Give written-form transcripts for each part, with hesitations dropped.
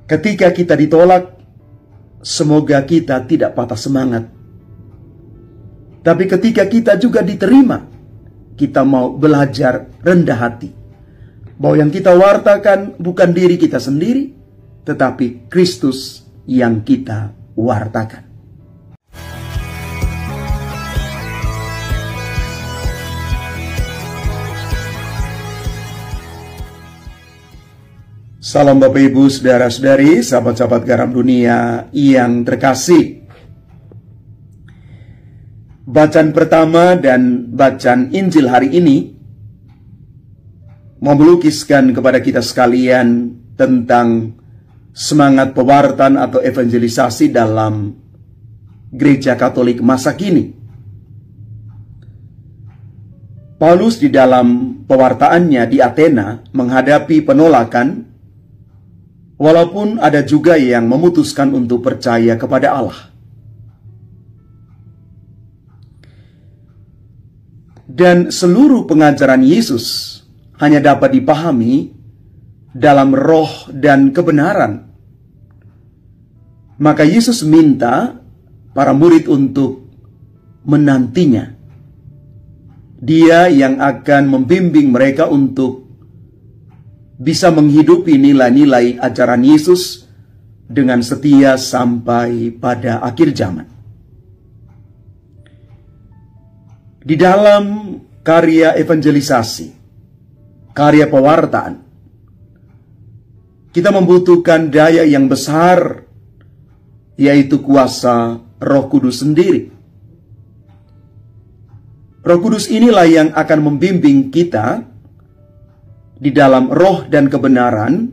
Ketika kita ditolak, semoga kita tidak patah semangat. Tapi ketika kita juga diterima, kita mau belajar rendah hati. Bahwa yang kita wartakan bukan diri kita sendiri, tetapi Kristus yang kita wartakan. Salam Bapak Ibu, saudara-saudari, sahabat-sahabat garam dunia yang terkasih. Bacaan pertama dan bacaan Injil hari ini melukiskan kepada kita sekalian tentang semangat pewartaan atau evangelisasi dalam gereja Katolik masa kini. Paulus di dalam pewartaannya di Athena menghadapi penolakan, walaupun ada juga yang memutuskan untuk percaya kepada Allah. Dan seluruh pengajaran Yesus hanya dapat dipahami dalam roh dan kebenaran. Maka Yesus minta para murid untuk menantinya. Dia yang akan membimbing mereka untuk bisa menghidupi nilai-nilai ajaran Yesus dengan setia sampai pada akhir zaman. Di dalam karya evangelisasi, karya pewartaan, kita membutuhkan daya yang besar, yaitu kuasa Roh Kudus sendiri. Roh Kudus inilah yang akan membimbing kita di dalam roh dan kebenaran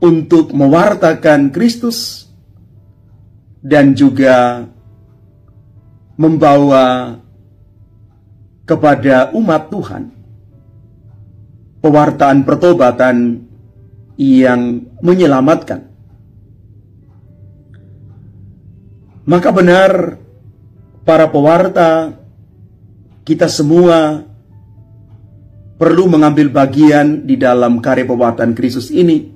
untuk mewartakan Kristus dan juga membawa kepada umat Tuhan pewartaan pertobatan yang menyelamatkan. Maka benar, para pewarta, kita semua perlu mengambil bagian di dalam karya pewartaan Kristus ini,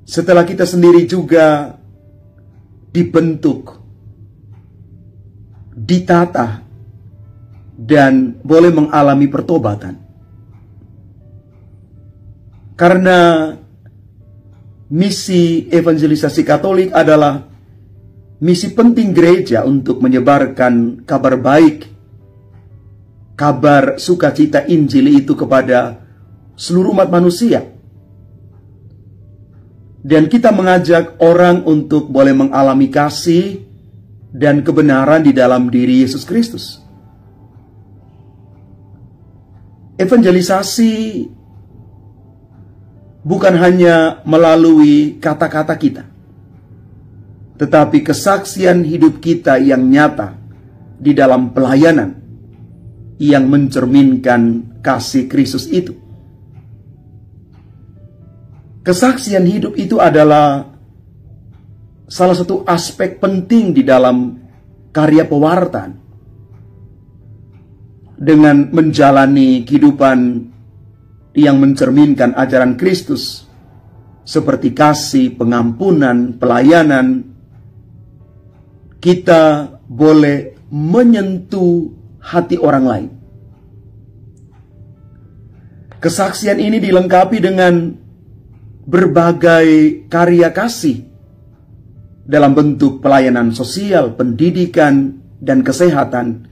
setelah kita sendiri juga dibentuk, ditata, dan boleh mengalami pertobatan. Karena misi evangelisasi Katolik adalah misi penting gereja untuk menyebarkan kabar baik, kabar sukacita Injil itu kepada seluruh umat manusia. Dan kita mengajak orang untuk boleh mengalami kasih dan kebenaran di dalam diri Yesus Kristus. Evangelisasi bukan hanya melalui kata-kata kita, tetapi kesaksian hidup kita yang nyata di dalam pelayanan yang mencerminkan kasih Kristus itu. Kesaksian hidup itu adalah salah satu aspek penting di dalam karya pewartaan. Dengan menjalani kehidupan yang mencerminkan ajaran Kristus, seperti kasih, pengampunan, pelayanan, kita boleh menyentuh hati orang lain. Kesaksian ini dilengkapi dengan berbagai karya kasih dalam bentuk pelayanan sosial, pendidikan, dan kesehatan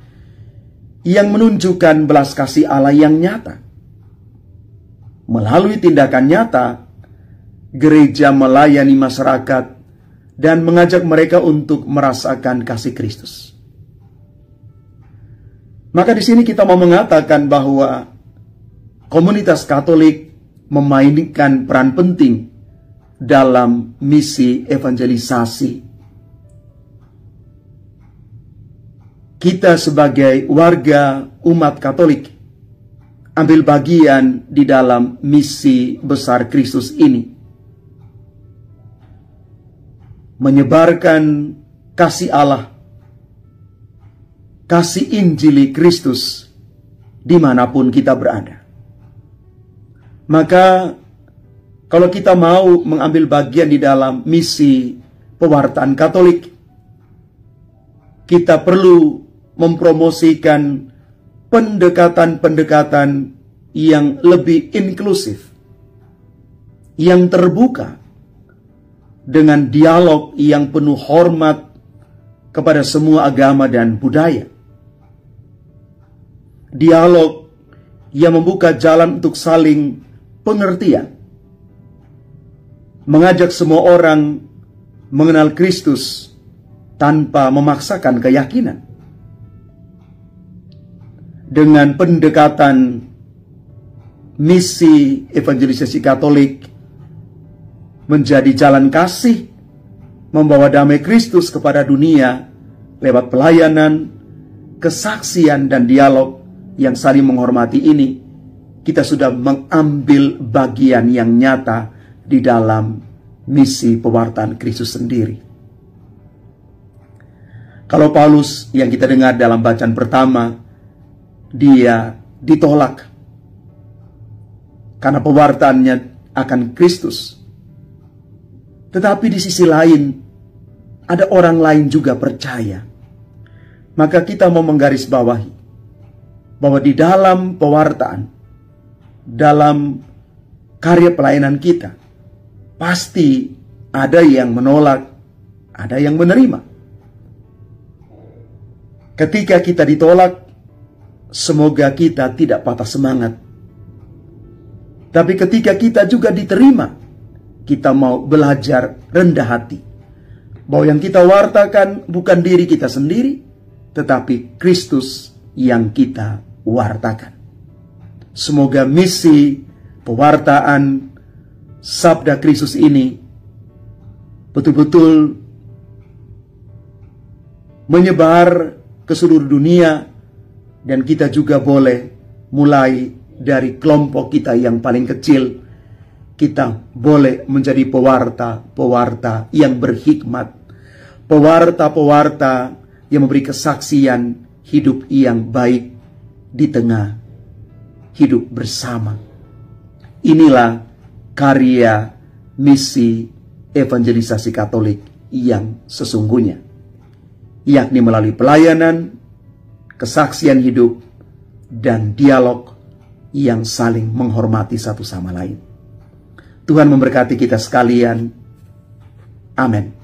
yang menunjukkan belas kasih Allah yang nyata. Melalui tindakan nyata, gereja melayani masyarakat dan mengajak mereka untuk merasakan kasih Kristus. Maka di sini kita mau mengatakan bahwa komunitas Katolik memainkan peran penting dalam misi evangelisasi. Kita sebagai warga umat Katolik ambil bagian di dalam misi besar Kristus ini, menyebarkan kasih Allah, kasih Injili Kristus dimanapun kita berada. Maka Kalau kita mau mengambil bagian di dalam misi pewartaan Katolik, kita perlu mempromosikan pendekatan-pendekatan yang lebih inklusif, yang terbuka, dengan dialog yang penuh hormat kepada semua agama dan budaya. Dialog yang membuka jalan untuk saling pengertian, mengajak semua orang mengenal Kristus tanpa memaksakan keyakinan. Dengan pendekatan misi evangelisasi Katolik menjadi jalan kasih, membawa damai Kristus kepada dunia lewat pelayanan, kesaksian, dan dialog yang saling menghormati ini, kita sudah mengambil bagian yang nyata di dalam misi pewartaan Kristus sendiri. Kalau Paulus yang kita dengar dalam bacaan pertama, dia ditolak karena pewartaannya akan Kristus. Tetapi di sisi lain, ada orang lain juga percaya. Maka kita mau menggarisbawahi bahwa di dalam pewartaan, dalam karya pelayanan kita, pasti ada yang menolak, ada yang menerima. Ketika kita ditolak, semoga kita tidak patah semangat. Tapi ketika kita juga diterima, kita mau belajar rendah hati. Bahwa yang kita wartakan bukan diri kita sendiri, tetapi Kristus yang kita wartakan. Semoga misi pewartaan Sabda Kristus ini betul-betul menyebar ke seluruh dunia, dan kita juga boleh mulai dari kelompok kita yang paling kecil. Kita boleh menjadi pewarta-pewarta yang berhikmat, pewarta-pewarta yang memberi kesaksian hidup yang baik di tengah hidup bersama. Inilah karya misi evangelisasi Katolik yang sesungguhnya, yakni melalui pelayanan, kesaksian hidup, dan dialog yang saling menghormati satu sama lain. Tuhan memberkati kita sekalian. Amin.